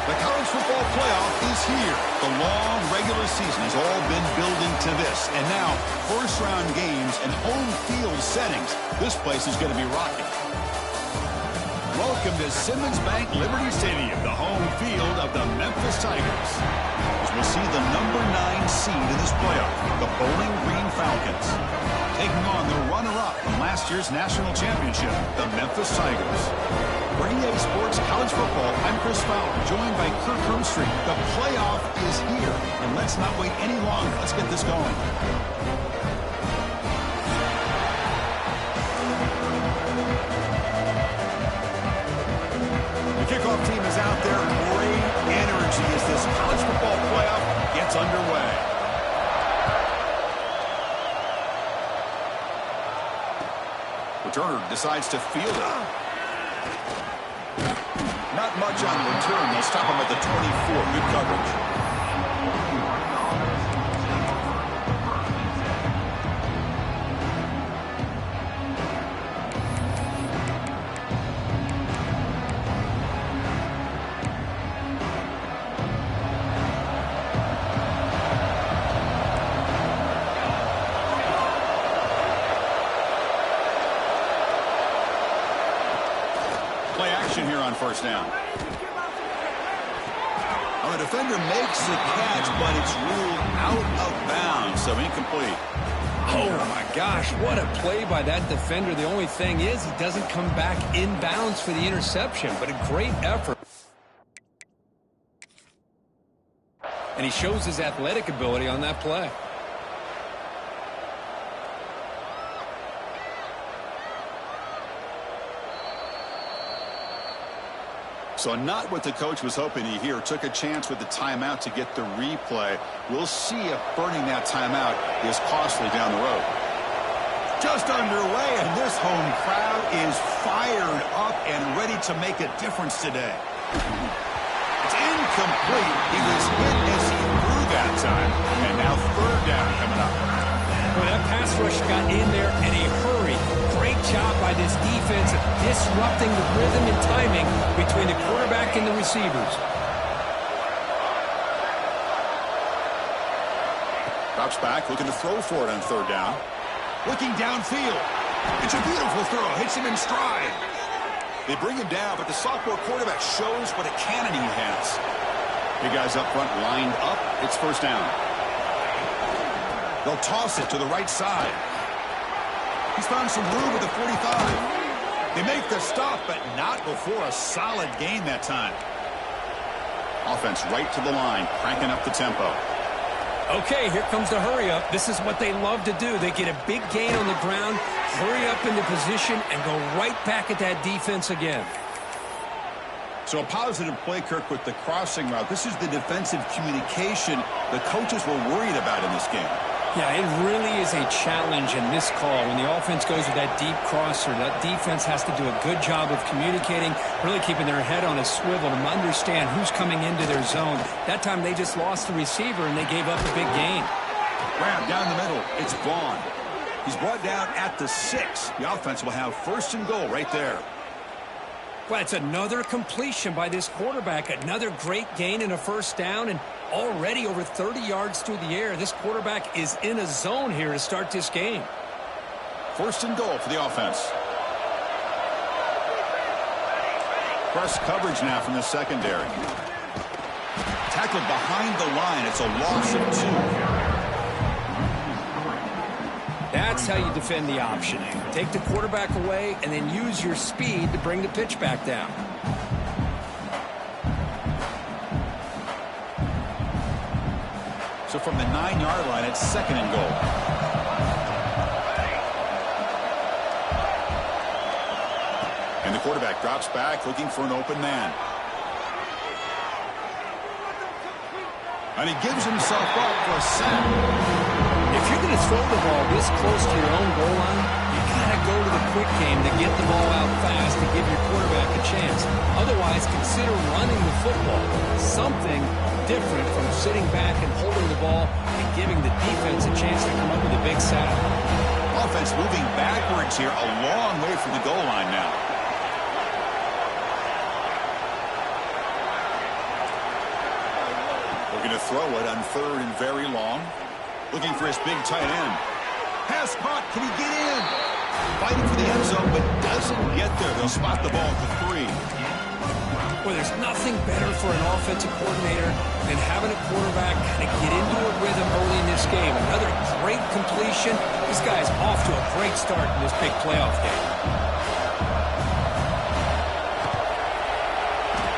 The college football playoff is here. The long regular season has all been building to this. And now, first-round games and home field settings. This place is going to be rocking. Welcome to Simmons Bank Liberty Stadium, the home field of the Memphis Tigers. As we'll see the number 9 seed in this playoff, the Bowling Green Falcons, taking on the runner-up from last year's national championship, the Memphis Tigers. For EA Sports College Football, I'm Chris Fowler, joined by Kirk Hermstreet. The playoff is here, and let's not wait any longer. Let's get this going. The kickoff team is out there. Great energy as this college football playoff gets underway. Returner decides to field it. Not much on the return. They'll stop him at the 24. Good coverage. Play action here on first down. Well, the defender makes the catch, but it's ruled out of bounds, so incomplete. Oh, my gosh, what a play by that defender. The only thing is he doesn't come back inbounds for the interception, but a great effort. And he shows his athletic ability on that play. So not what the coach was hoping to hear. Took a chance with the timeout to get the replay. We'll see if burning that timeout is costly down the road. Just underway, and this home crowd is fired up and ready to make a difference today. It's incomplete. He was hit as he threw that time. And now third down coming up. Well, that pass rush got in there in a hurry. Great job by this defense of disrupting the rhythm and timing between the quarterback and the receivers. Drops back, looking to throw for it on third down. Looking downfield. It's a beautiful throw. Hits him in stride. They bring him down, but the sophomore quarterback shows what a cannon he has. Big guys up front lined up. It's first down. They'll toss it to the right side. He's found some room at the 45. They make the stop, but not before a solid gain that time. Offense right to the line, cranking up the tempo. Okay, here comes the hurry up. This is what they love to do. They get a big gain on the ground, hurry up into position, and go right back at that defense again. So a positive play, Kirk, with the crossing route. This is the defensive communication the coaches were worried about in this game. Yeah, it really is a challenge in this call. When the offense goes with that deep crosser, that defense has to do a good job of communicating, really keeping their head on a swivel to understand who's coming into their zone. That time they just lost the receiver and they gave up a big gain. Grab down the middle. It's Vaughn. He's brought down at the 6. The offense will have first and goal right there. Well, it's another completion by this quarterback. Another great gain in a first down, and already over 30 yards through the air. This quarterback is in a zone here to start this game. First and goal for the offense. Press coverage now from the secondary. Tackled behind the line. It's a loss of 2. That's how you defend the option. Take the quarterback away and then use your speed to bring the pitch back down. So from the 9-yard line, it's second and goal. And the quarterback drops back, looking for an open man. And he gives himself up for a sack. If you're going to throw the ball this close to your own goal line, you got to go to the quick game to get the ball out fast to give your quarterback a chance. Otherwise, consider running the football. Something different from sitting back and holding the ball and giving the defense a chance to come up with a big sack. Offense moving backwards here, a long way from the goal line now. throw it on 3rd and very long. Looking for his big tight end. Pass caught. Can he get in? Fighting for the end zone, but doesn't get there. They'll spot the ball at the 3. Well, there's nothing better for an offensive coordinator than having a quarterback kind of get into a rhythm early in this game. Another great completion. This guy's off to a great start in this big playoff game.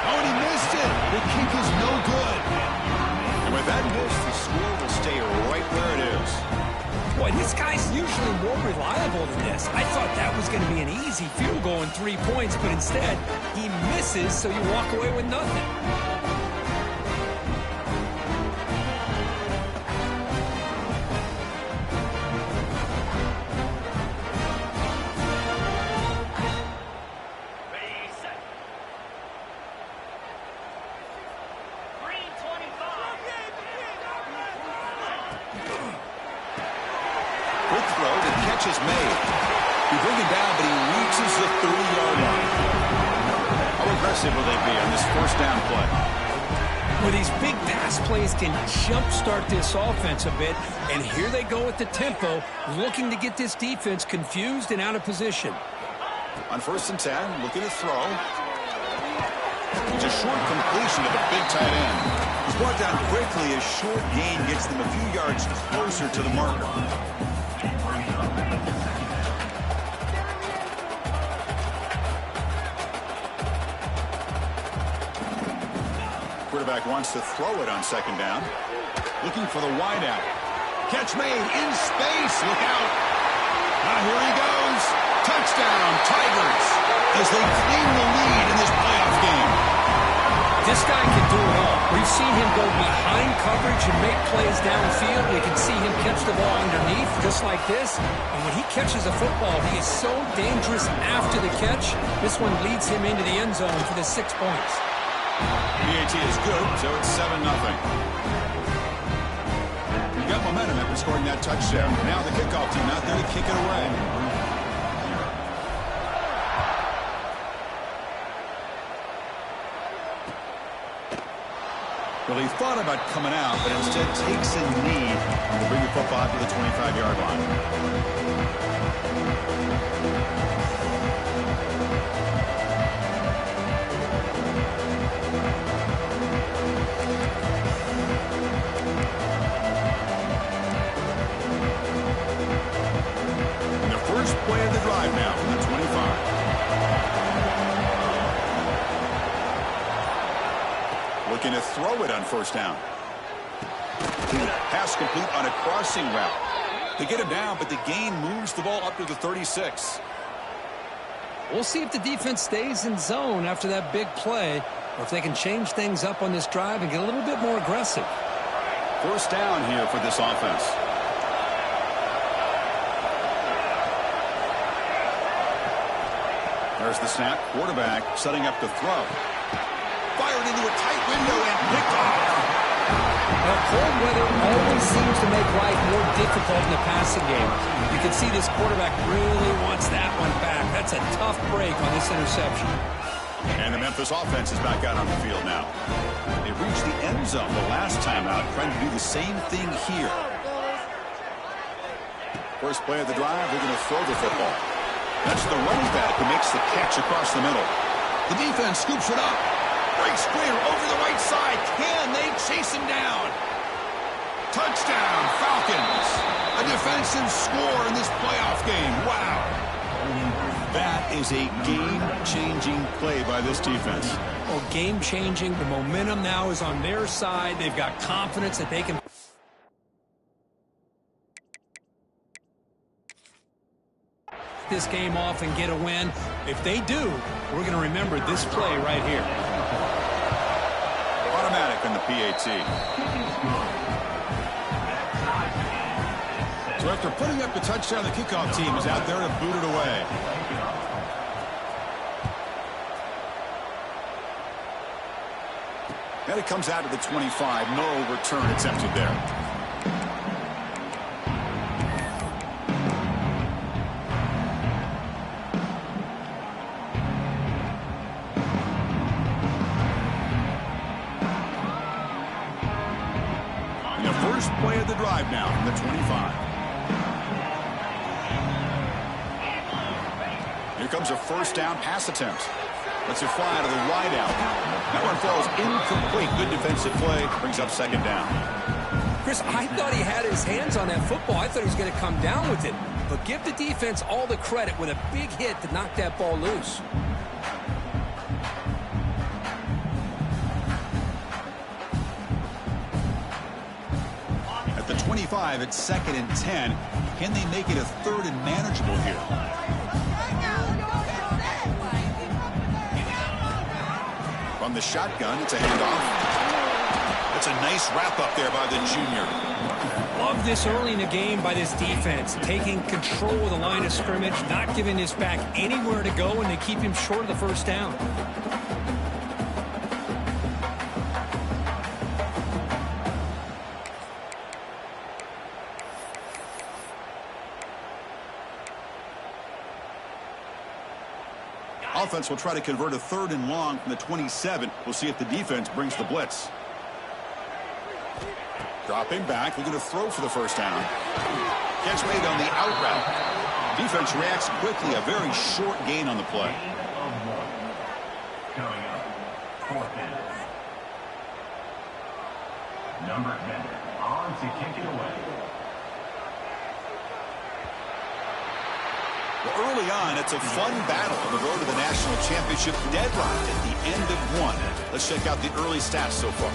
Oh, and he missed it. The kick is no good. And with that miss, the score will stay right where it is. Boy, this guy's usually more reliable than this. I thought that was going to be an easy field goal and 3 points, but instead, he misses, so you walk away with nothing. Is made. You bring him down, but he reaches the 30-yard line. How aggressive will they be on this first down play? Well, these big pass plays can jumpstart this offense a bit, and here they go with the tempo, looking to get this defense confused and out of position. On 1st and 10, looking to throw. It's a short completion to the big tight end. He's brought down quickly. A short gain gets them a few yards closer to the marker. Quarterback wants to throw it on 2nd down. Looking for the wideout. Catch made in space. Look out. Now here he goes. Touchdown, Tigers, as they claim the lead in this playoff game. This guy can do it all. We've seen him go behind coverage and make plays downfield. We can see him catch the ball underneath, just like this. And when he catches a football, he is so dangerous after the catch. This one leads him into the end zone for the 6 points. PAT is good, so it's 7-0. You got momentum after scoring that touchdown. Now the kickoff team out there to kick it away. Well, he thought about coming out, but instead takes a knee to bring the football to the 25-yard line. Play of the drive now from the 25. Looking to throw it on 1st down. Pass complete on a crossing route. They get him down, but the gain moves the ball up to the 36. We'll see if the defense stays in zone after that big play, or if they can change things up on this drive and get a little bit more aggressive. 1st down here for this offense. There's the snap. Quarterback setting up to throw. Fired into a tight window and picked off. Now, cold weather always seems to make life more difficult in the passing game. You can see this quarterback really wants that one back. That's a tough break on this interception. And the Memphis offense is back out on the field now. They reached the end zone the last time out, trying to do the same thing here. First play of the drive, they're going to throw the football. That's the running back who makes the catch across the middle. The defense scoops it up. Breaks clear over the right side. Can they chase him down? Touchdown, Falcons. A defensive score in this playoff game. Wow. That is a game-changing play by this defense. Well, game-changing. The momentum now is on their side. They've got confidence that they can this game off and get a win. If they do, we're going to remember this play right here. Automatic in the PAT. So after putting up the touchdown, the kickoff team is out there to boot it away. And it comes out to the 25. No return attempted there. First play of the drive now from the 25. Here comes a first down pass attempt. Lets it fly to the wide out. That one falls incomplete. Good defensive play. Brings up second down. Chris, I thought he had his hands on that football. I thought he was going to come down with it. But give the defense all the credit with a big hit to knock that ball loose. At the 25, it's 2nd and 10. Can they make it a 3rd and manageable here? From the shotgun, it's a handoff. That's a nice wrap-up there by the junior. Love this early in the game by this defense, taking control of the line of scrimmage, not giving this back anywhere to go, and they keep him short of the first down. Offense will try to convert a 3rd and long from the 27. We'll see if the defense brings the blitz. Dropping back, looking to throw for the first down. Catch made on the out route. Defense reacts quickly, a very short gain on the play. Coming up, 4th down. Number 10 on to kick it away. Well, early on, it's a fun battle on the road to the national championship, deadlocked at the end of one. Let's check out the early stats so far.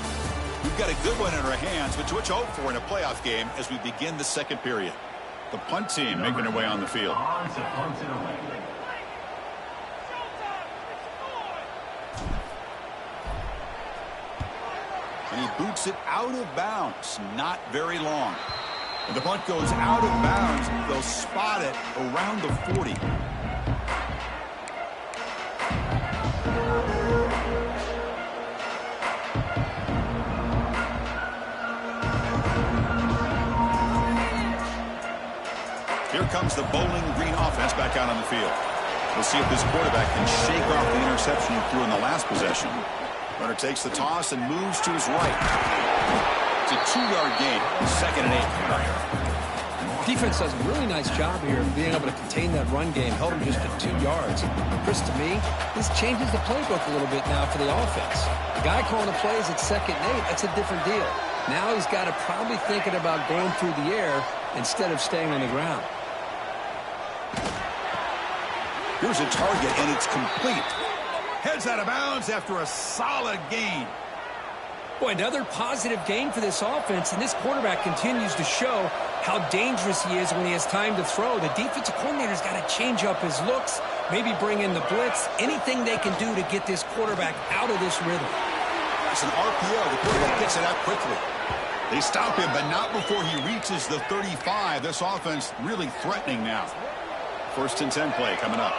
We've got a good one in our hands, but what you hope for in a playoff game as we begin the second period. The punt team making their way on the field. On to punt it away. And he boots it out of bounds. Not very long. And the punt goes out of bounds. They'll spot it around the 40. Here comes the Bowling Green offense back out on the field. We'll see if this quarterback can shake off the interception he threw in the last possession. Runner takes the toss and moves to his right. It's a 2-yard gain. 2nd and 8. Defense does a really nice job here of being able to contain that run game, held him just at 2 yards. Chris, to me, this changes the playbook a little bit now for the offense. The guy calling the plays at 2nd and 8, that's a different deal. Now he's got to probably thinking about going through the air instead of staying on the ground. Here's a target, and it's complete. Heads out of bounds after a solid gain. Boy, another positive game for this offense, and this quarterback continues to show how dangerous he is when he has time to throw. The defensive coordinator's got to change up his looks, maybe bring in the blitz, anything they can do to get this quarterback out of this rhythm. It's an RPO. The quarterback gets it out quickly. They stop him, but not before he reaches the 35. This offense really threatening now. 1st and 10 play coming up.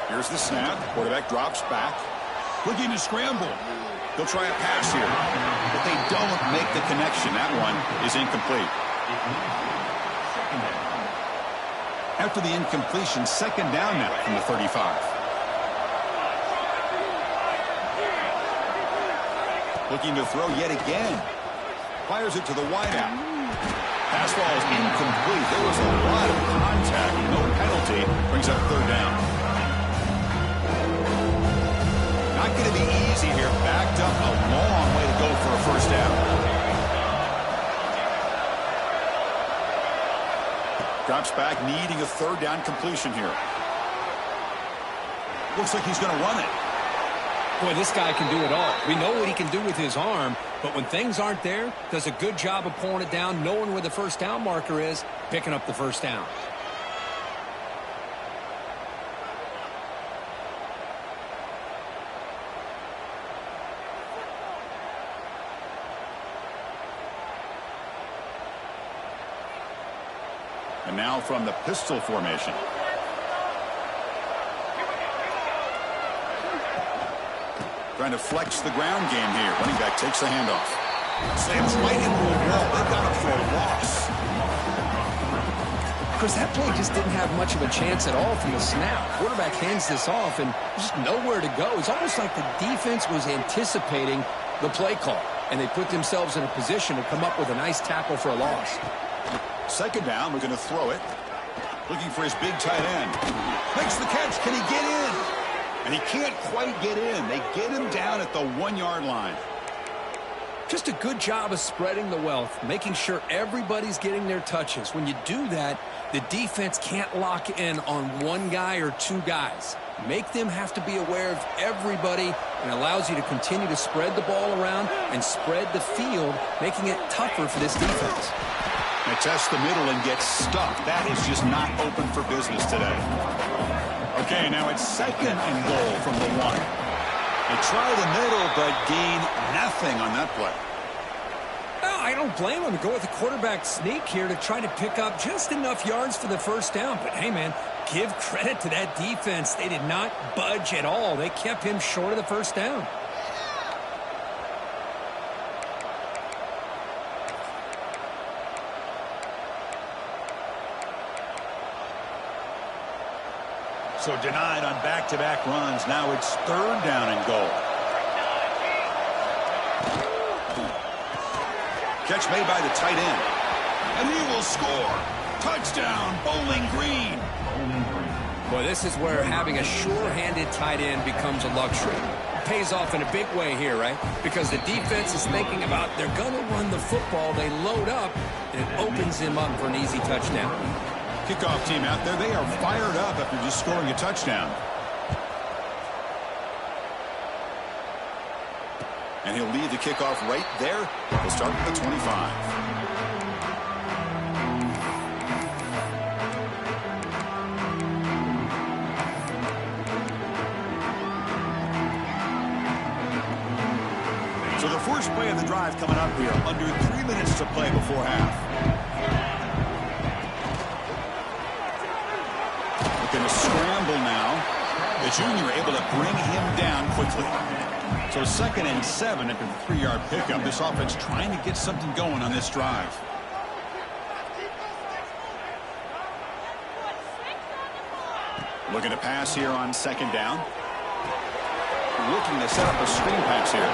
Here's the snap. Quarterback drops back. Looking to scramble. They'll try a pass here. But they don't make the connection. That one is incomplete. After the incompletion, 2nd down now from the 35. Looking to throw yet again. Fires it to the wideout. Pass ball is incomplete. There was a lot of contact. No penalty. Brings up 3rd down. Not going to be easy here. Backed up a long way to go for a first down. Drops back, needing a 3rd down completion here. Looks like he's going to run it. Boy, this guy can do it all. We know what he can do with his arm, but when things aren't there, does a good job of pulling it down, knowing where the first down marker is, picking up the first down. And now from the pistol formation. Trying to flex the ground game here. Running back takes the handoff. Slams right into a wall. They got him for a loss. Chris, that play just didn't have much of a chance at all from the snap. Quarterback hands this off, and there's just nowhere to go. It's almost like the defense was anticipating the play call, and they put themselves in a position to come up with a nice tackle for a loss. Second down, we're going to throw it. Looking for his big tight end. Makes the catch. Can he get in? And he can't quite get in. They get him down at the 1-yard line. Just a good job of spreading the wealth, making sure everybody's getting their touches. When you do that, the defense can't lock in on one guy or two guys. Make them have to be aware of everybody, and allows you to continue to spread the ball around and spread the field, making it tougher for this defense. They test the middle and get stuffed. That is just not open for business today. Okay, now it's second and goal from the 1. They try the middle, but gain nothing on that play. Well, I don't blame them to go with the quarterback sneak here to try to pick up just enough yards for the first down. But, hey, man, give credit to that defense. They did not budge at all. They kept him short of the first down. So denied on back-to-back runs. Now it's third down and goal. Catch made by the tight end. And he will score. Touchdown, Bowling Green. Boy, this is where having a sure-handed tight end becomes a luxury. It pays off in a big way here, right? Because the defense is thinking about they're going to run the football. They load up, and it opens him up for an easy touchdown. Kickoff team out there. They are fired up after just scoring a touchdown. And he'll leave the kickoff right there. He'll start with the 25. So the first play of the drive coming up here. Under 3 minutes to play before half. Going to scramble now. The junior able to bring him down quickly. So 2nd and 7 after the 3-yard pickup. This offense trying to get something going on this drive. Looking to pass here on 2nd down. Looking to set up a screen pass here.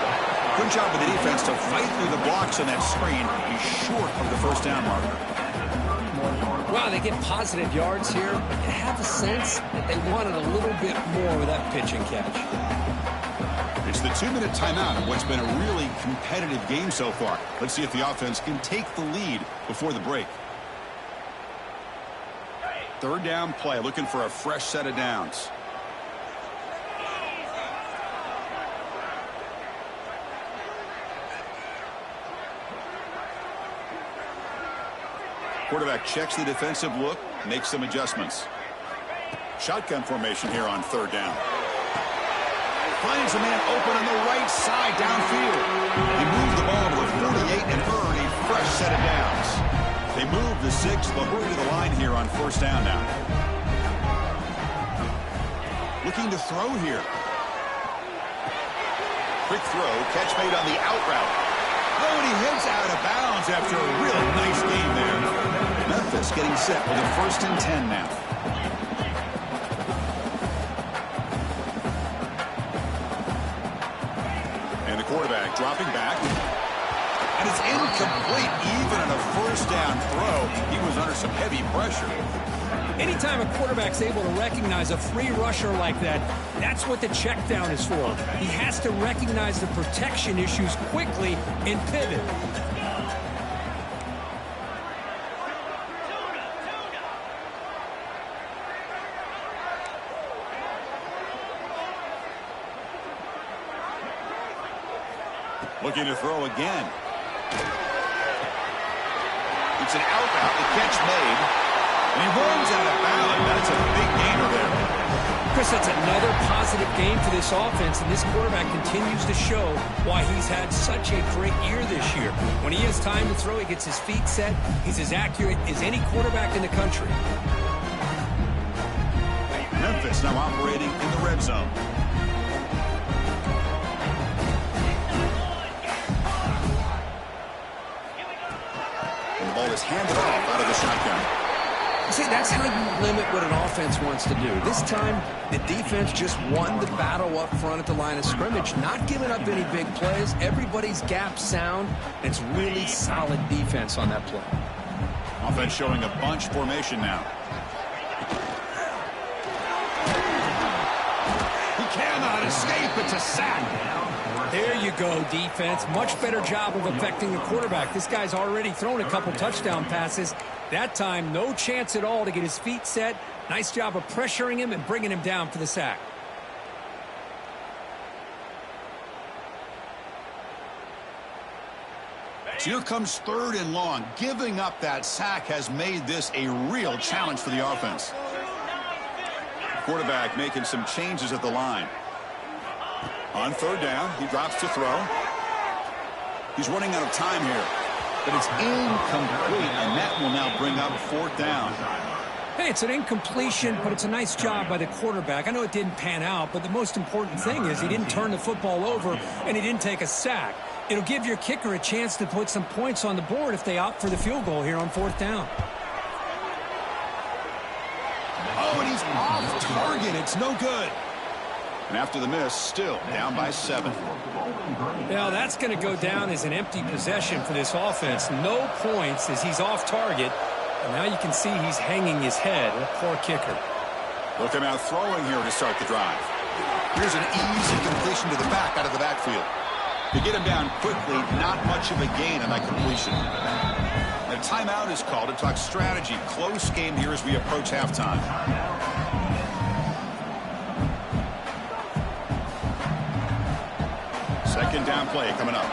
Good job of the defense to fight through the blocks on that screen. He's short of the first down marker. Wow, they get positive yards here. You have a sense that they wanted a little bit more with that pitch and catch. It's the 2-minute timeout of what's been a really competitive game so far. Let's see if the offense can take the lead before the break. Third down play, looking for a fresh set of downs. Quarterback checks the defensive look, makes some adjustments. Shotgun formation here on third down. Finds a man open on the right side downfield. They move the ball to the 48 and earn a fresh set of downs. They move the 6. They'll hurry to the line here on first down now. Looking to throw here. Quick throw, catch made on the out route. Oh, and he heads out of bounds after a really nice game there. Memphis getting set with a 1st and 10 now. And the quarterback dropping back. And it's incomplete even on a first down throw. He was under some heavy pressure. Anytime a quarterback's able to recognize a free rusher like that, that's what the check down is for. He has to recognize the protection issues quickly and pivot. Looking to throw again. It's an out route. The catch made. And he runs out of bounds. That's a big gainer there. Chris, that's another positive game for this offense, and this quarterback continues to show why he's had such a great year this year. When he has time to throw, he gets his feet set. He's as accurate as any quarterback in the country. Memphis now operating in the red zone. And the ball is handed off out of the shotgun. See, that's how you limit what an offense wants to do. This time, the defense just won the battle up front at the line of scrimmage, not giving up any big plays. Everybody's gap sound. It's really solid defense on that play. Offense showing a bunch formation now. He cannot escape. It's a sack. There you go, defense. Much better job of affecting the quarterback. This guy's already thrown a couple touchdown passes. That time, no chance at all to get his feet set. Nice job of pressuring him and bringing him down for the sack. So here comes 3rd and long. Giving up that sack has made this a real challenge for the offense. Quarterback making some changes at the line. On 3rd down, he drops to throw. He's running out of time here. But it's incomplete, and that will now bring up 4th down. Hey, it's an incompletion, but it's a nice job by the quarterback. I know it didn't pan out, but the most important thing is he didn't turn the football over, and he didn't take a sack. It'll give your kicker a chance to put some points on the board if they opt for the field goal here on 4th down. Oh, and he's off target. It's no good. And after the miss, still down by 7. Now, that's going to go down as an empty possession for this offense. No points as he's off target. And now you can see he's hanging his head. A poor kicker. Looking out throwing here to start the drive. Here's an easy completion to the back out of the backfield. To get him down quickly, not much of a gain on that completion. A timeout is called to talk strategy. Close game here as we approach halftime. Second down play coming up.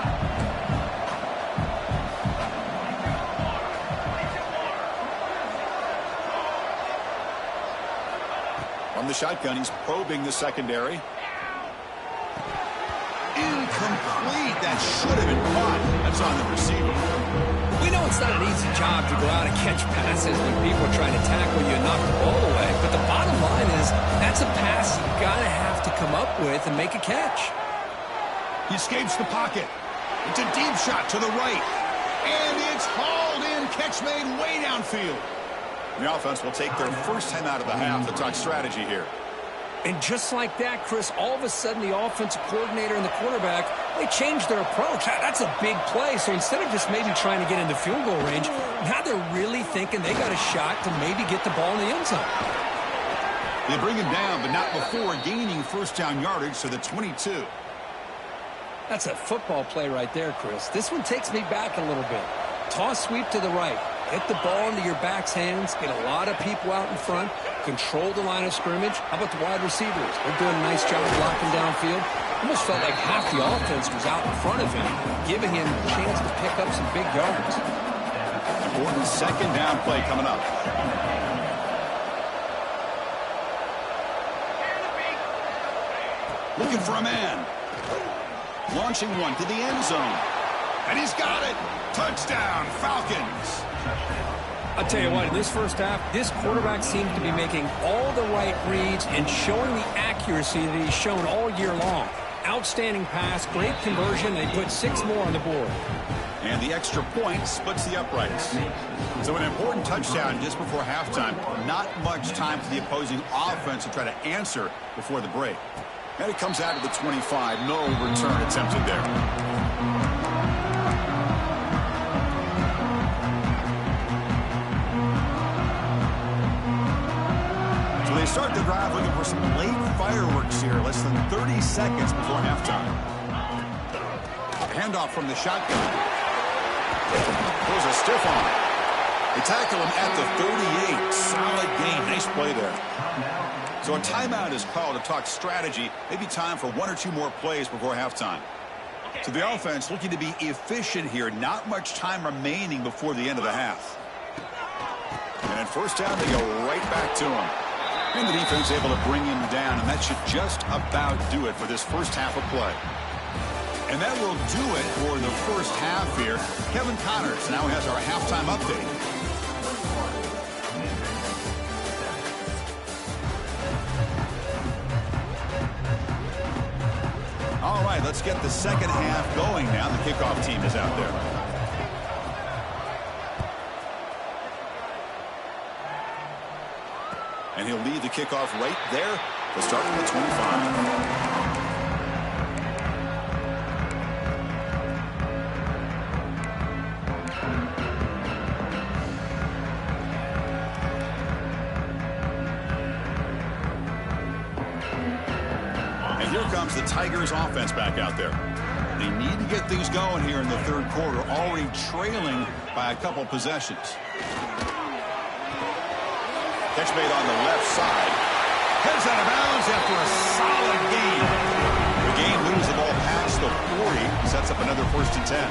From the shotgun, he's probing the secondary. Incomplete. That should have been caught. That's on the receiver. We know it's not an easy job to go out and catch passes when people are trying to tackle you and knock the ball away. But the bottom line is that's a pass you got to have to come up with and make a catch. He escapes the pocket. It's a deep shot to the right. And it's hauled in. Catch made way downfield. The offense will take their first time out of the half to talk strategy here. And just like that, Chris, all of a sudden the offensive coordinator and the quarterback, they changed their approach. That's a big play. So instead of just maybe trying to get into field goal range, now they're really thinking they got a shot to maybe get the ball in the end zone. They bring him down, but not before gaining first down yardage to the 22. That's a football play right there, Chris. This one takes me back a little bit. Toss sweep to the right. Get the ball into your back's hands. Get a lot of people out in front. Control the line of scrimmage. How about the wide receivers? They're doing a nice job blocking downfield. Almost felt like half the offense was out in front of him, giving him a chance to pick up some big yards. Important second down play coming up. Looking for a man. Launching one to the end zone. And he's got it. Touchdown, Falcons. I'll tell you what, in this first half, this quarterback seems to be making all the right reads and showing the accuracy that he's shown all year long. Outstanding pass, great conversion. They put 6 more on the board. And the extra point splits the uprights. So an important touchdown just before halftime. Not much time for the opposing offense to try to answer before the break. And it comes out of the 25. No return attempted there. They start the drive looking for some late fireworks here, less than 30 seconds before halftime. Handoff from the shotgun. There's a stiff arm. They tackle him at the 38. Solid gain. Nice play there. So a timeout is called to talk strategy. Maybe time for 1 or 2 more plays before halftime. So the offense looking to be efficient here. Not much time remaining before the end of the half. And at first down, they go right back to him. And the defense able to bring him down, and that should just about do it for this first half of play. And that will do it for the first half here. Kevin Connors now has our halftime update. All right, let's get the second half going now. The kickoff team is out there. And he'll lead the kickoff right there to start from the 25. Here comes the Tigers offense back out there. They need to get things going here in the third quarter, already trailing by a couple possessions. Catch made on the left side. Heads out of bounds after a solid gain. The game moves the ball past the 40. Sets up another 1st and 10.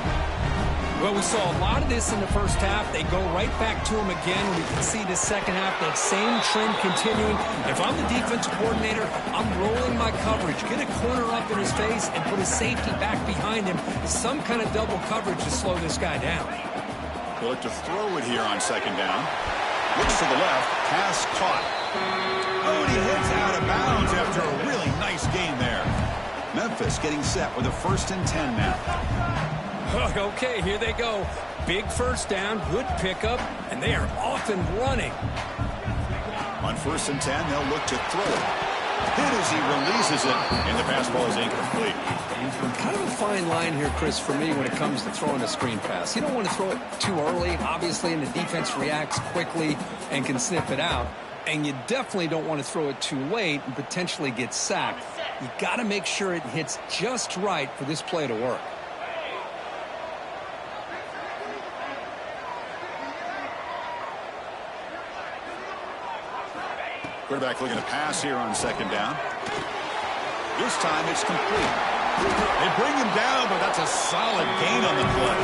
Well, we saw a lot of this in the first half. They go right back to him again. We can see the second half, that same trend continuing. If I'm the defensive coordinator, I'm rolling my coverage. Get a corner up in his face and put a safety back behind him. Some kind of double coverage to slow this guy down. They'll look to throw it here on 2nd down. Looks to the left. Pass caught. Oh, and he heads out of bounds after a really nice gain there. Memphis getting set with a 1st and 10 now. Okay, here they go. Big 1st down, good pickup, and they are off and running. On 1st and 10, they'll look to throw it. Hit as he releases it, and the pass ball is incomplete. Kind of a fine line here, Chris, for me when it comes to throwing a screen pass. You don't want to throw it too early, obviously, and the defense reacts quickly and can sniff it out. And you definitely don't want to throw it too late and potentially get sacked. You got to make sure it hits just right for this play to work. Quarterback looking to pass here on 2nd down. This time it's complete. They bring him down, but that's a solid gain on the play.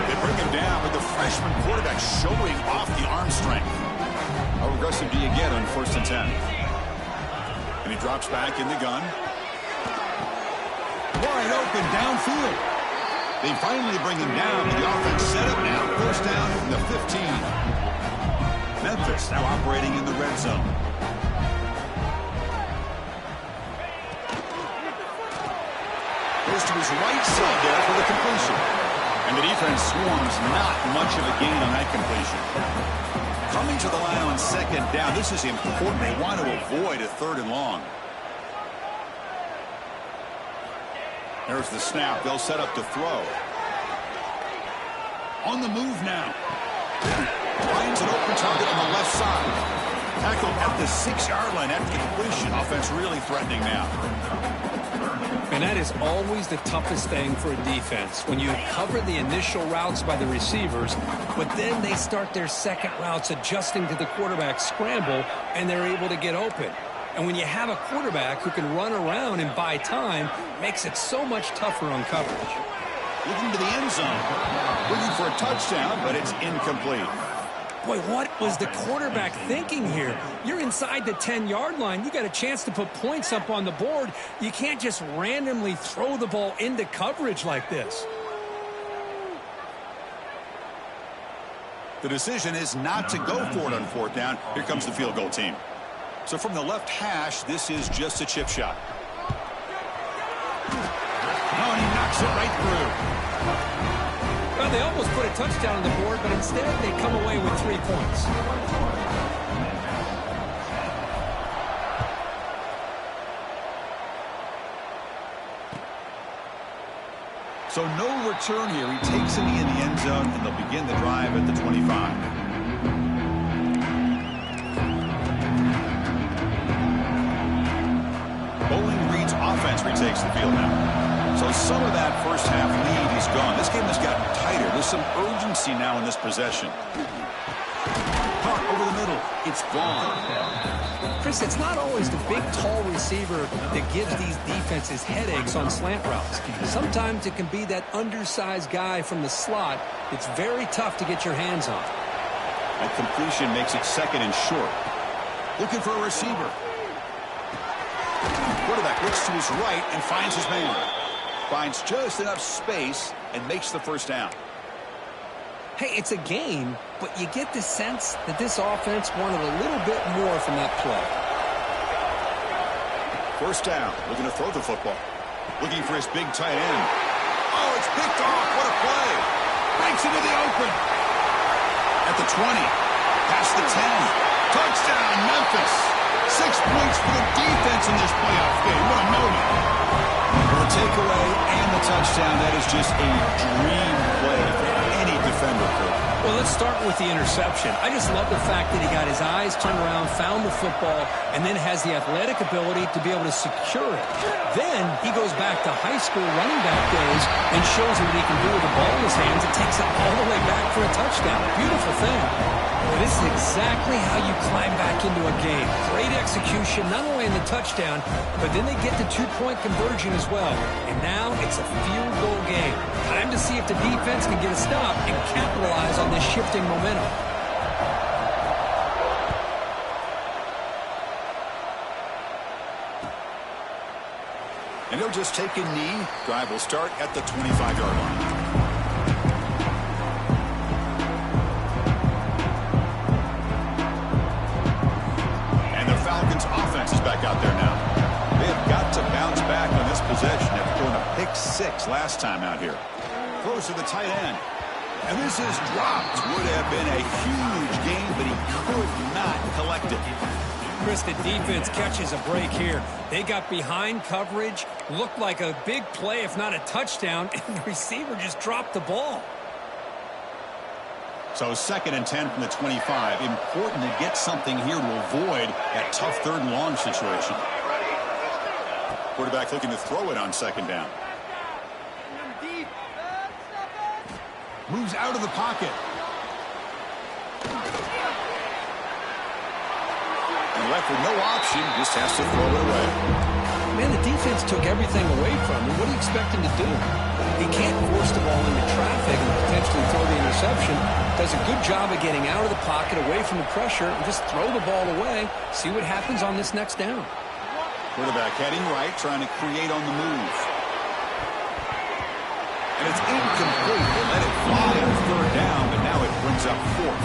They bring him down, but the freshman quarterback showing off the arm strength. How aggressive do you get on 1st and 10? And he drops back in the gun. Wide open downfield. They finally bring him down, but the offense set up now. 1st down from the 15. Memphis now operating in the red zone. Goes to his right side there for the completion. And the defense swarms, not much of a gain on that completion. Coming to the line on 2nd down. This is important. They want to avoid a 3rd and long. There's the snap. They'll set up to throw. On the move now. Finds an open target on the left side. Tackled at the 6-yard line after the completion. Offense really threatening now. And that is always the toughest thing for a defense. When you cover the initial routes by the receivers, but then they start their second routes adjusting to the quarterback scramble, and they're able to get open. And when you have a quarterback who can run around and buy time, it makes it so much tougher on coverage. Looking to the end zone. Looking for a touchdown, but it's incomplete. Boy, what was the quarterback thinking here? You're inside the 10-yard line. You got a chance to put points up on the board. You can't just randomly throw the ball into coverage like this. The decision is not to go for it on 4th down. Here comes the field goal team. So from the left hash, this is just a chip shot. Oh, and he knocks it right through. Well, they almost put a touchdown on the board, but instead they come away with 3 points. So no return here. He takes a knee in the end zone, and they'll begin the drive at the 25. Bowling Green's offense retakes the field now. So some of that first half lead is gone. This game has gotten tighter. There's some urgency now in this possession. Caught over the middle. It's gone. Chris, it's not always the big, tall receiver that gives these defenses headaches on slant routes. Sometimes it can be that undersized guy from the slot. It's very tough to get your hands on. That completion makes it 2nd and short. Looking for a receiver. Quarterback looks to his right and finds his man. Finds just enough space and makes the 1st down. Hey, it's a game, but you get the sense that this offense wanted a little bit more from that play. 1st down, looking to throw the football. Looking for his big tight end. Oh, it's picked off. What a play. Breaks into the open. At the 20. Past the 10. To Touchdown, Memphis. 6 points for the defense in this playoff game. What a moment. For the takeaway and the touchdown, that is just a dream play for any defender, Kurt. Well, let's start with the interception. I just love the fact that he got his eyes turned around, found the football, and then has the athletic ability to be able to secure it. Then he goes back to high school running back days and shows him what he can do with the ball in his hands and takes it all the way back for a touchdown. Beautiful thing. Well, this is exactly how you climb back into a game. Great execution, not only in the touchdown, but then they get the two-point conversion as well. And now it's a field goal game. Time to see if the defense can get a stop and capitalize on this shifting momentum. And he'll just take a knee. Drive will start at the 25-yard line. Offense is back out there now. They have got to bounce back on this possession after throwing a pick 6 last time out here. Throws to the tight end. And this is dropped. Would have been a huge gain, but he could not collect it. Chris, the defense catches a break here. They got behind coverage, looked like a big play, if not a touchdown, and the receiver just dropped the ball. So 2nd and 10 from the 25. Important to get something here to avoid that tough 3rd and long situation. Quarterback looking to throw it on 2nd down. Moves out of the pocket. And left with no option, just has to throw it away. Man, the defense took everything away from him. What do you expect him to do? He can't force the ball into traffic and potentially throw the interception. Does a good job of getting out of the pocket, away from the pressure, and just throw the ball away. See what happens on this next down. Quarterback heading right, trying to create on the move. And it's incomplete. They let it fly on 3rd down, but now it brings up 4th.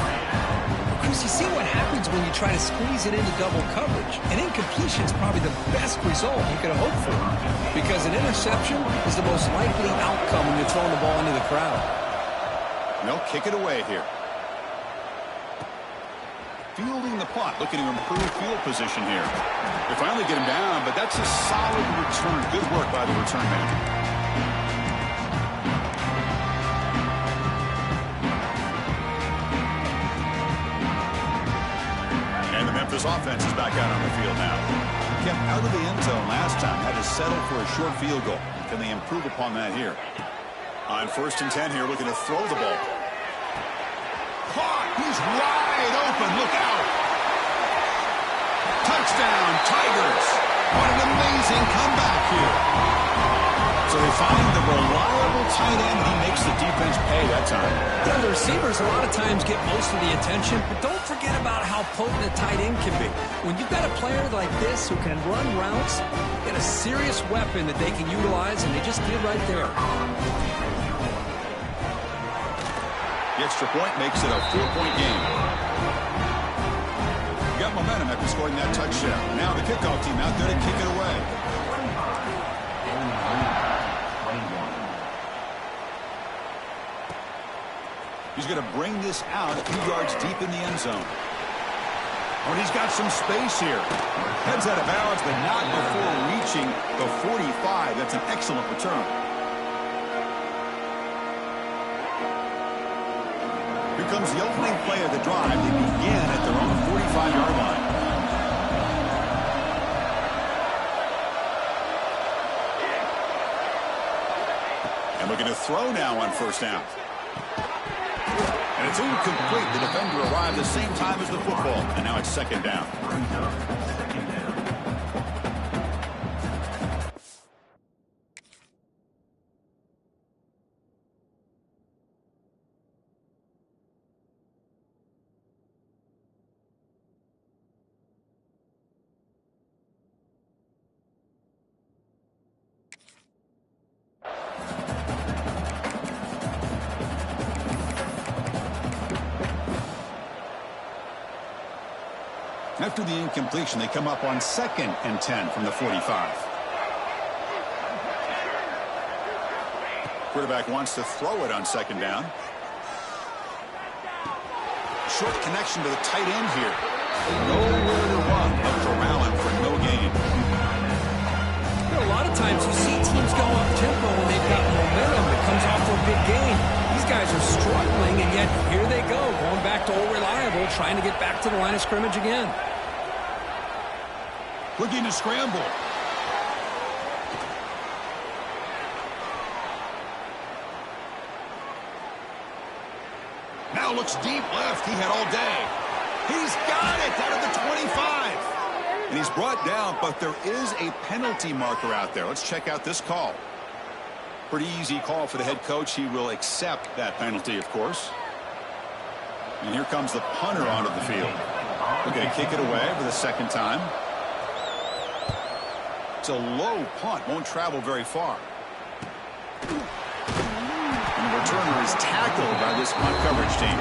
Chris, you see what happens when you try to squeeze it into double coverage. An incompletion is probably the best result you could have hoped for, because an interception is the most likely outcome when you're throwing the ball into the crowd. They'll kick it away here. Fielding the punt, looking to improve field position here. They finally get him down, but that's a solid return. Good work by the return man. This offense is back out on the field now. Kept out of the end zone last time. Had to settle for a short field goal. Can they improve upon that here? On 1st and 10 here, looking to throw the ball. Caught! He's wide open. Look out! Touchdown, Tigers! What an amazing comeback here. So they find the reliable tight end, and he makes the defense pay that time. Yeah, the receivers a lot of times get most of the attention, but don't forget about how potent a tight end can be. When you've got a player like this who can run routes, get a serious weapon that they can utilize, and they just did right there. The extra point makes it a 4-point game. Got momentum after scoring that touchdown. Now the kickoff team out there to kick it away. He's going to bring this out a few yards deep in the end zone. Oh, and he's got some space here. Heads out of bounds, but not before reaching the 45. That's an excellent return. Here comes the opening play of the drive. They begin at their own 45-yard line. And looking to throw now on 1st down. And it's incomplete. The defender arrived the same time as the football. And now it's 2nd down. After the incompletion, they come up on 2nd and 10 from the 45. Quarterback wants to throw it on 2nd down. Short connection to the tight end here. Nowhere to run, but corralling for no gain. You know, a lot of times you see teams go up-tempo when they've got momentum that comes off for a big gain. These guys are struggling, and yet here they go, going back to old reliable, trying to get back to the line of scrimmage again. Looking to scramble. Now looks deep left. He had all day. He's got it out of the 25. And he's brought down, but there is a penalty marker out there. Let's check out this call. Pretty easy call for the head coach. He will accept that penalty, of course. And here comes the punter onto the field. We're going to kick it away for the second time. It's a low punt. Won't travel very far. And the returner is tackled by this punt coverage team.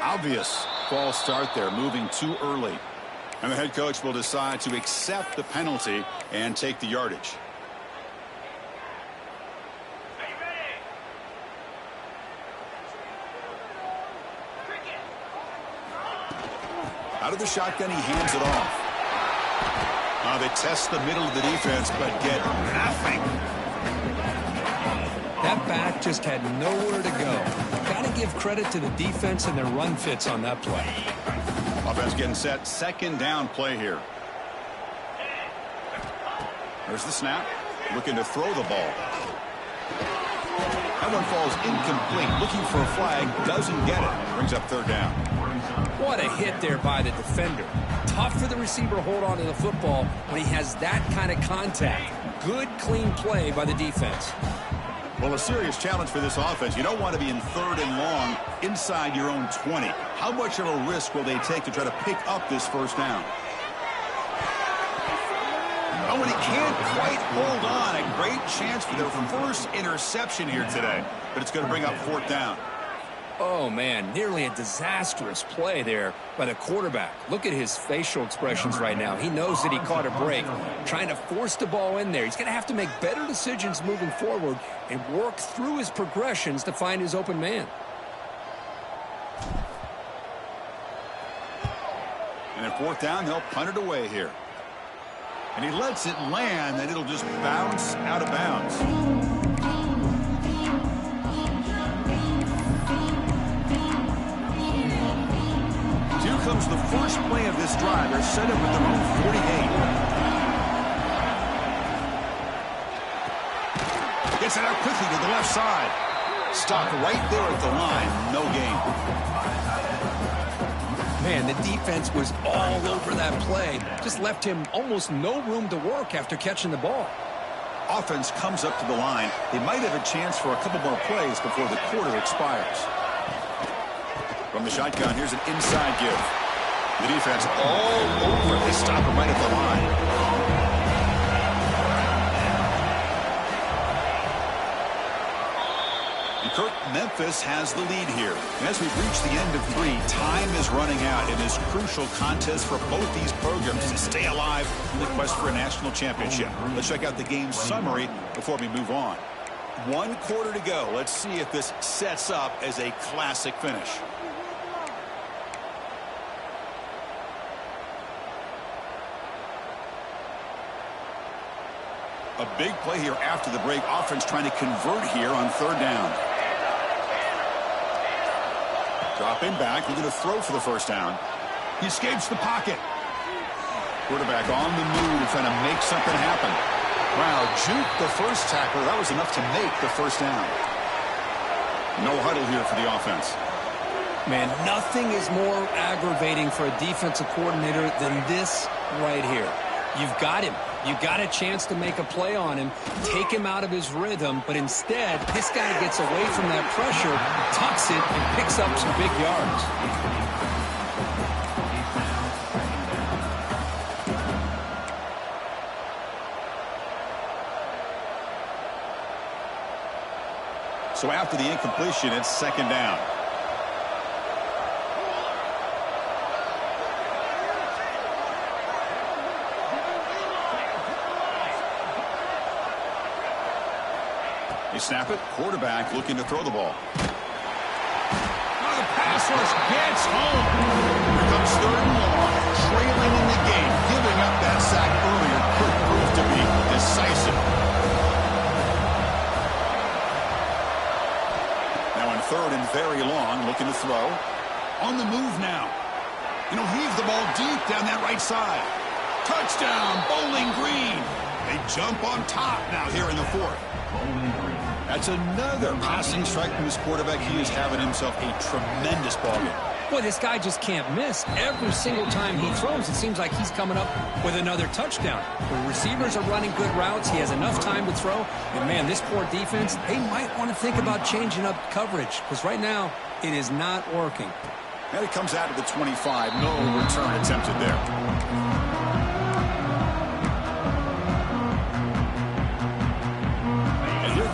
Obvious false start there, moving too early. And the head coach will decide to accept the penalty and take the yardage. Out of the shotgun, he hands it off. They test the middle of the defense, but get nothing. That back just had nowhere to go. Got to give credit to the defense and their run fits on that play. Offense getting set. Second down play here. There's the snap. Looking to throw the ball. That one falls incomplete. Looking for a flag. Doesn't get it. Brings up third down. What a hit there by the defender. Tough for the receiver to hold on to the football when he has that kind of contact. Good, clean play by the defense. Well, a serious challenge for this offense. You don't want to be in third and long inside your own 20. How much of a risk will they take to try to pick up this first down? Oh, and he can't quite hold on. A great chance for their first interception here today. But it's going to bring up fourth down. Oh, man, nearly a disastrous play there by the quarterback. Look at his facial expressions right now. He knows that he caught a break, trying to force the ball in there. He's going to have to make better decisions moving forward and work through his progressions to find his open man. And at fourth down, they'll punt it away here. And he lets it land, and it'll just bounce out of bounds. Here comes the first play of this drive. They're set up at their own 48. Gets it out quickly to the left side. Stopped right there at the line. No gain. Man, the defense was all over that play. Just left him almost no room to work after catching the ball. Offense comes up to the line. They might have a chance for a couple more plays before the quarter expires. From the shotgun, here's an inside give. The defense all over. They stop him right at the line. And Kirk, Memphis has the lead here. And as we've reached the end of 3, time is running out in this crucial contest for both these programs to stay alive in the quest for a national championship. Let's check out the game summary before we move on. 1 quarter to go. Let's see if this sets up as a classic finish. A big play here after the break. Offense trying to convert here on third down. Dropping back. Looking to throw for the first down. He escapes the pocket. Quarterback on the move, trying to make something happen. Wow, juke the first tackler. That was enough to make the first down. No huddle here for the offense. Man, nothing is more aggravating for a defensive coordinator than this right here. You've got him. You've got a chance to make a play on him, take him out of his rhythm, but instead, this guy gets away from that pressure, tucks it, and picks up some big yards. So after the incompletion, it's second down. They snap it. Quarterback looking to throw the ball. Oh, the pass rush gets home. Here comes third and long. Trailing in the game. Giving up that sack earlier could prove to be decisive. Now in third and very long. Looking to throw. On the move now. And he'll heave the ball deep down that right side. Touchdown, Bowling Green. They jump on top now here in the fourth. That's another passing strike from this quarterback. He is having himself a tremendous ball game. Boy, this guy just can't miss. Every single time he throws, it seems like he's coming up with another touchdown. The receivers are running good routes. He has enough time to throw. And, man, this poor defense, they might want to think about changing up coverage because right now it is not working. And it comes out of the 25. No return attempted there.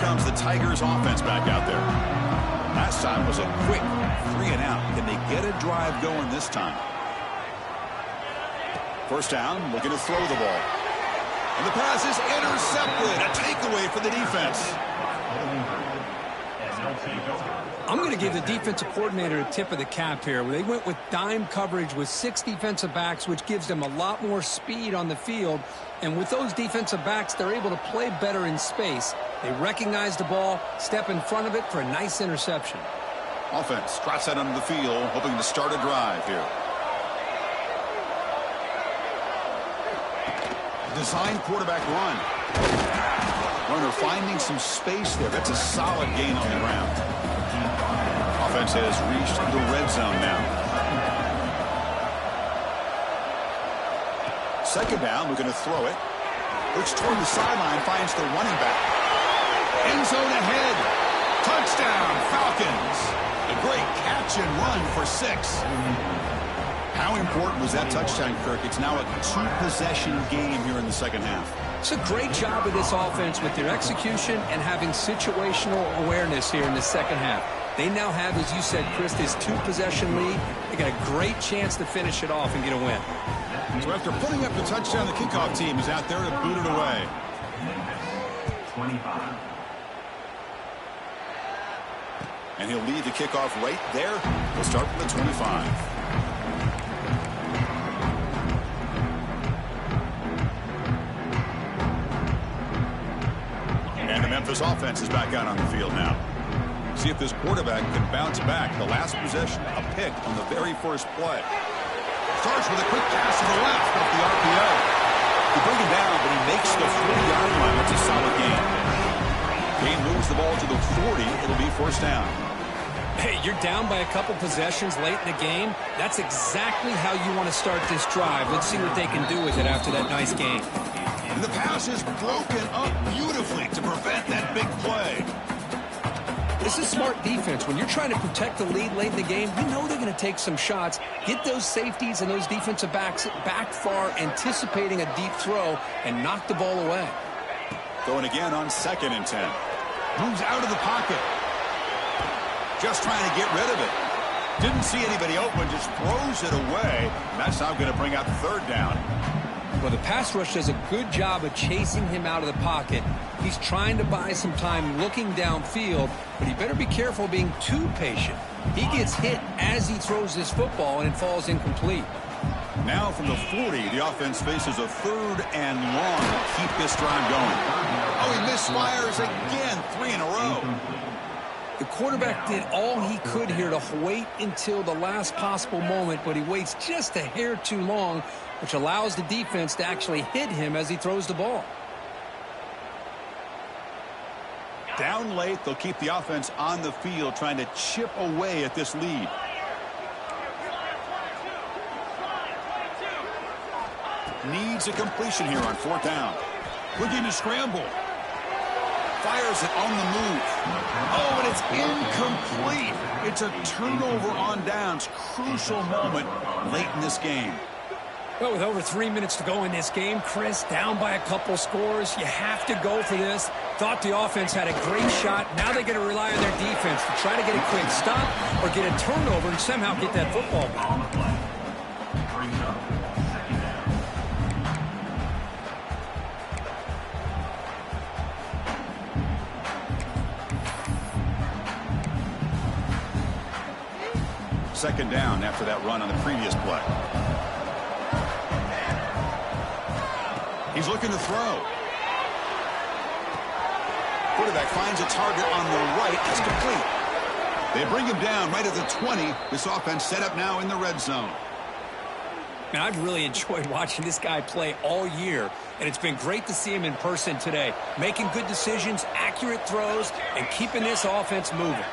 Comes the Tigers offense back out there. Last time was a quick 3 and out. Can they get a drive going this time? First down, looking to throw the ball. And the pass is intercepted. A takeaway for the defense. I'm going to give the defensive coordinator a tip of the cap here. They went with dime coverage with 6 defensive backs, which gives them a lot more speed on the field. And with those defensive backs, they're able to play better in space. They recognize the ball, step in front of it for a nice interception. Offense trots out onto the field, hoping to start a drive here. Design quarterback run. Runner finding some space there. That's a solid gain on the ground. Offense has reached the red zone now. Second down, looking to throw it. Looks toward the sideline, finds the running back. End zone ahead. Touchdown, Falcons. A great catch and run for 6. How important was that touchdown, Kirk? It's now a 2-possession game here in the second half. It's a great job of this offense with their execution and having situational awareness here in the second half. They now have, as you said, Chris, this 2-possession lead. They got a great chance to finish it off and get a win. So after putting up the touchdown, the kickoff team is out there to boot it away. 25. And he'll lead the kickoff right there. We'll start from the 25. And the Memphis offense is back out on the field now. See if this quarterback can bounce back. The last possession, a pick on the very first play. Starts with a quick pass to the left off the RPO. They bring him down, but he makes the 40-yard line. That's a solid gain. Gain moves the ball to the 40. It'll be first down. Hey, you're down by a couple possessions late in the game. That's exactly how you want to start this drive. Let's see what they can do with it after that nice game. And the pass is broken up beautifully to prevent that big play. This is smart defense. When you're trying to protect the lead late in the game, you know they're going to take some shots. Get those safeties and those defensive backs back far, anticipating a deep throw, and knock the ball away. Going again on 2nd and 10. Moves out of the pocket. Just trying to get rid of it. Didn't see anybody open, just throws it away. And that's now going to bring out third down. Well, the pass rush does a good job of chasing him out of the pocket. He's trying to buy some time looking downfield, but he better be careful being too patient. He gets hit as he throws this football, and it falls incomplete. Now from the 40, the offense faces a 3rd and long to keep this drive going. Oh, he misfires again, 3 in a row. The quarterback did all he could here to wait until the last possible moment, but he waits just a hair too long, which allows the defense to actually hit him as he throws the ball. Down late, they'll keep the offense on the field trying to chip away at this lead. Needs a completion here on 4th down. Looking to scramble. Fires it on the move. Oh, and it's incomplete. It's a turnover on downs. Crucial moment late in this game. Well, with over 3 minutes to go in this game, Chris, down by a couple scores, you have to go for this. Thought the offense had a great shot. Now they got to rely on their defense to try to get a quick stop or get a turnover and somehow get that football back. On the play. Brings up second down. Second down after that run on the previous play. He's looking to throw. Quarterback finds a target on the right. That's complete. They bring him down right at the 20. This offense set up now in the red zone. Man, I've really enjoyed watching this guy play all year, and it's been great to see him in person today. Making good decisions, accurate throws, and keeping this offense moving.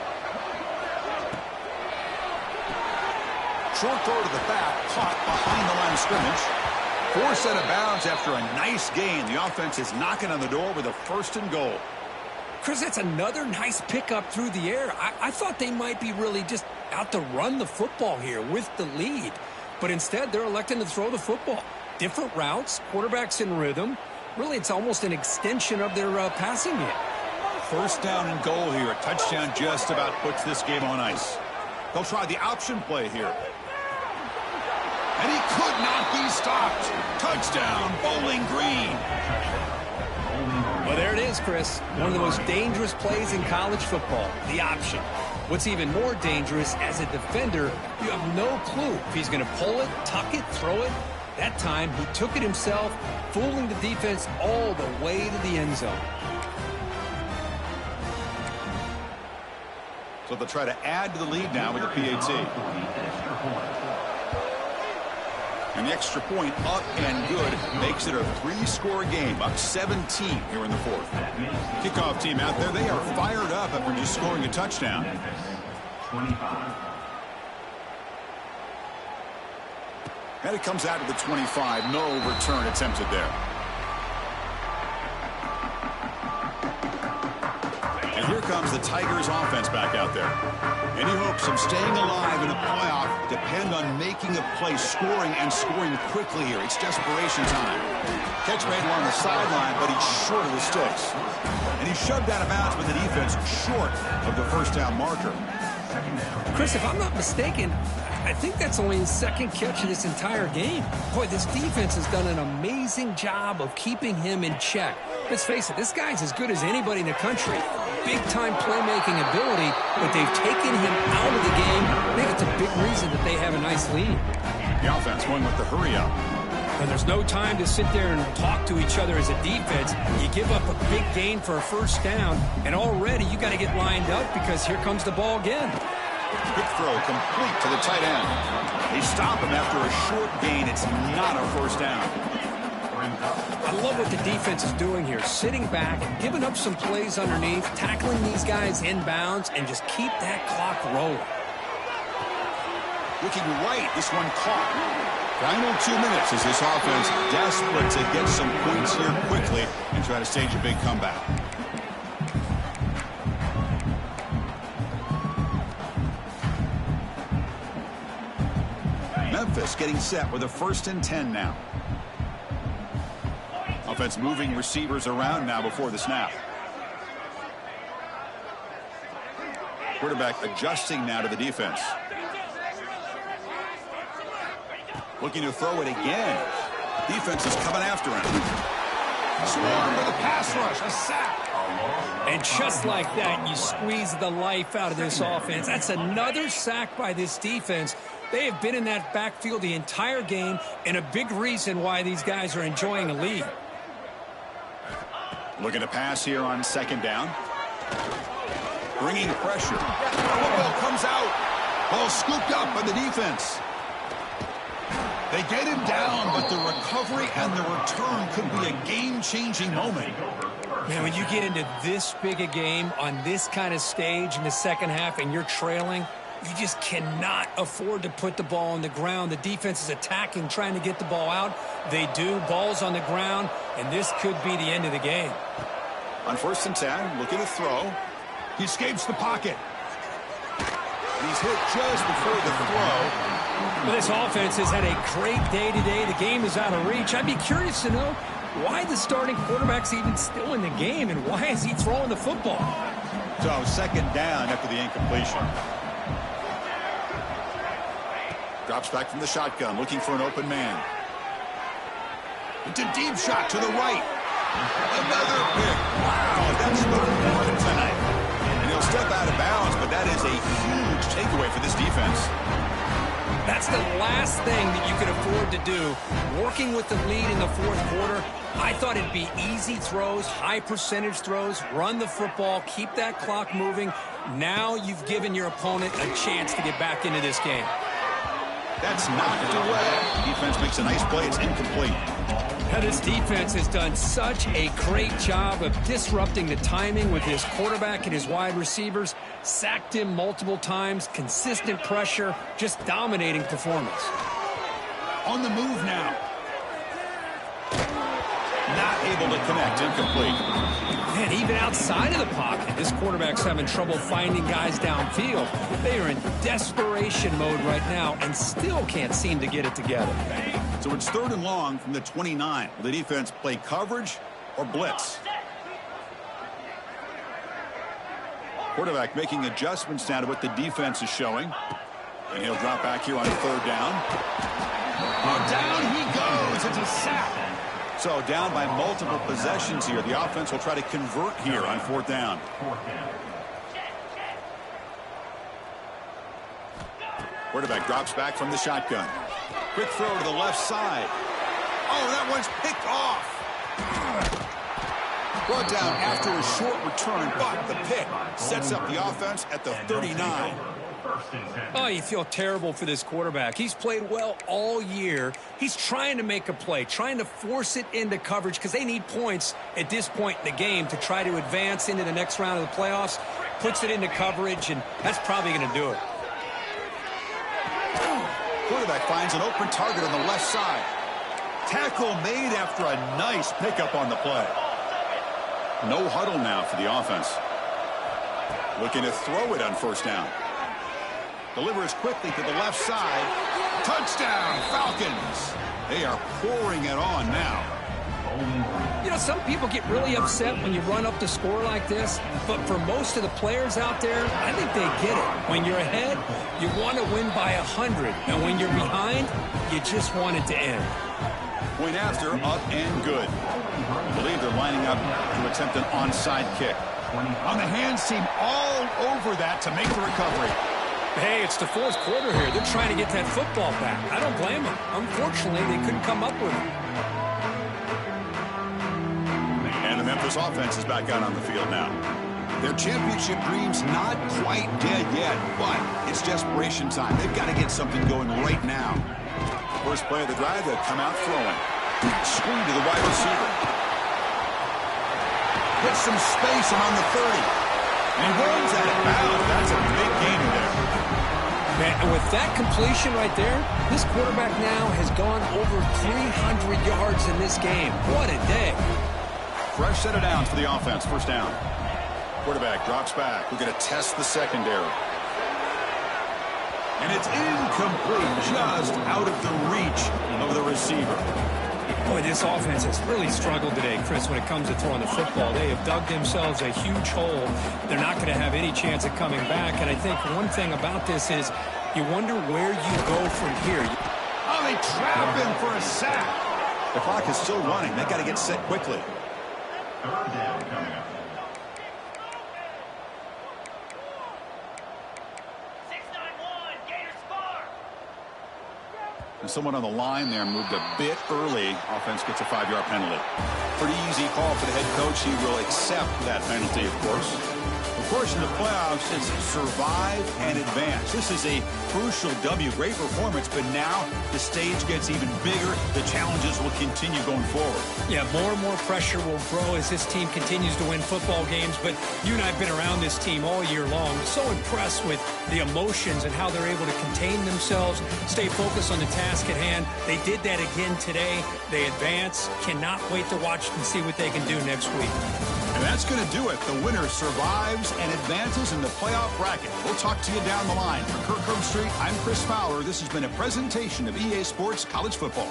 Short throw to the back, caught behind the line of scrimmage. Forced out of bounds after a nice gain. The offense is knocking on the door with a 1st and goal. Chris, that's another nice pickup through the air. I thought they might be really just out to run the football here with the lead. But instead, they're electing to throw the football. Different routes, quarterbacks in rhythm. Really, it's almost an extension of their passing game. 1st down and goal here. A touchdown just about puts this game on ice. They'll try the option play here. And he could not be stopped. Touchdown, Bowling Green. Well, there it is, Chris. One of the most dangerous plays in college football, the option. What's even more dangerous, as a defender, you have no clue if he's going to pull it, tuck it, throw it. That time, he took it himself, fooling the defense all the way to the end zone. So they'll try to add to the lead now with the PAT. And the extra point up and good makes it a 3-score game, up 17 here in the 4th. Kickoff team out there, they are fired up after just scoring a touchdown. 25. And it comes out to the 25. No return attempted there. And here comes the Tigers offense back out there. Any hopes of staying alive in a playoff depend on making a play, scoring and scoring quickly here. It's desperation time. Catch made along the sideline, but he's short of the sticks. And he's shoved out of bounds with the defense short of the 1st down marker. Chris, if I'm not mistaken, I think that's only his 2nd catch of this entire game. Boy, this defense has done an amazing job of keeping him in check. Let's face it, this guy's as good as anybody in the country. Big-time playmaking ability, but they've taken him out of the game. I think it's a big reason that they have a nice lead. The offense going with the hurry-up. And there's no time to sit there and talk to each other as a defense. You give up a big gain for a 1st down, and already you got to get lined up because here comes the ball again. Good throw, complete to the tight end. They stop him after a short gain. It's not a 1st down. I love what the defense is doing here. Sitting back, giving up some plays underneath, tackling these guys inbounds, and just keep that clock rolling. Looking right, this one caught. Final 2 minutes as this offense desperate to get some points here quickly and try to stage a big comeback. Memphis getting set with a 1st and 10 now. Offense moving receivers around now before the snap. Quarterback adjusting now to the defense. Looking to throw it again. Defense is coming after him. Swarm with a pass rush, a sack. And just like that, you squeeze the life out of this offense. That's another sack by this defense. They have been in that backfield the entire game, and a big reason why these guys are enjoying a lead. Looking to pass here on 2nd down. Bringing pressure. Football comes out. Ball scooped up by the defense. They get him down, but the recovery and the return could be a game-changing moment. Man, when you get into this big a game on this kind of stage in the 2nd half and you're trailing, you just cannot afford to put the ball on the ground. The defense is attacking, trying to get the ball out. They do. Ball's on the ground, and this could be the end of the game. On 1st and 10, looking to throw. He escapes the pocket. He's hit just before the throw. Well, this offense has had a great day today. The game is out of reach. I'd be curious to know why the starting quarterback's even still in the game, and why is he throwing the football? So, second down after the incompletion. Drops back from the shotgun, looking for an open man. It's a deep shot to the right. Another pick. Wow, that's third one tonight. And he'll step out of bounds, but that is a huge takeaway for this defense. That's the last thing that you can afford to do. Working with the lead in the fourth quarter, I thought it'd be easy throws, high percentage throws, run the football, keep that clock moving. Now you've given your opponent a chance to get back into this game. That's knocked away. Defense makes a nice play. It's incomplete. Now, this defense has done such a great job of disrupting the timing with his quarterback and his wide receivers. Sacked him multiple times, consistent pressure, just dominating performance. On the move now. Not able to connect, incomplete. Man, even outside of the pocket, this quarterback's having trouble finding guys downfield. They are in desperation mode right now and still can't seem to get it together. So it's third and long from the 29. Will the defense play coverage or blitz? Quarterback making adjustments now to what the defense is showing. And he'll drop back here on third down. Oh, down he goes. It's a sack. So down by multiple possessions here. The offense will try to convert here on fourth down. Quarterback drops back from the shotgun. Quick throw to the left side. Oh, that one's picked off. Brought down after a short return, but the pick sets up the offense at the 39. Oh, you feel terrible for this quarterback. He's played well all year. He's trying to make a play, trying to force it into coverage because they need points at this point in the game to try to advance into the next round of the playoffs. Puts it into coverage, and that's probably going to do it. Quarterback finds an open target on the left side. Tackle made after a nice pickup on the play. No huddle now for the offense. Looking to throw it on first down. Delivers quickly to the left side. Touchdown, Falcons. They are pouring it on now. You know, some people get really upset when you run up the score like this, but for most of the players out there, I think they get it. When you're ahead, you want to win by 100, and when you're behind, you just want it to end. Point after, up and good. I believe they're lining up to attempt an onside kick. On the hands team all over that to make the recovery. Hey, it's the fourth quarter here. They're trying to get that football back. I don't blame them. Unfortunately, they couldn't come up with it. And the Memphis offense is back out on the field now. Their championship dreams not quite dead yet, but it's desperation time. They've got to get something going right now. First play of the drive, they'll come out throwing. Screen to the wide receiver. Gets some space and on the 30. And runs out of bounds. That's a big gain there. Man, and with that completion right there, this quarterback now has gone over 300 yards in this game. What a day. Fresh set of downs for the offense. First down. Quarterback drops back. We're going to test the secondary. And it's incomplete, just out of the reach of the receiver. Boy, this offense has really struggled today, Chris, when it comes to throwing the football. They have dug themselves a huge hole. They're not going to have any chance of coming back. And I think one thing about this is you wonder where you go from here. Oh, they trap him for a sack. The clock is still running. They got to get set quickly. Third down coming up. And someone on the line there moved a bit early. Offense gets a 5-yard penalty. Pretty easy call for the head coach. He will accept that penalty, of course. Of course, in the playoffs, it's survive and advance. This is a crucial W. Great performance, but now the stage gets even bigger. The challenges will continue going forward. Yeah, more and more pressure will grow as this team continues to win football games. But you and I have been around this team all year long. So impressed with the emotions and how they're able to contain themselves, stay focused on the task at hand. They did that again today. They advance. Cannot wait to watch and see what they can do next week. And that's going to do it. The winner survives and advances in the playoff bracket. We'll talk to you down the line. For Kirk Herbstreit, I'm Chris Fowler. This has been a presentation of EA Sports College Football.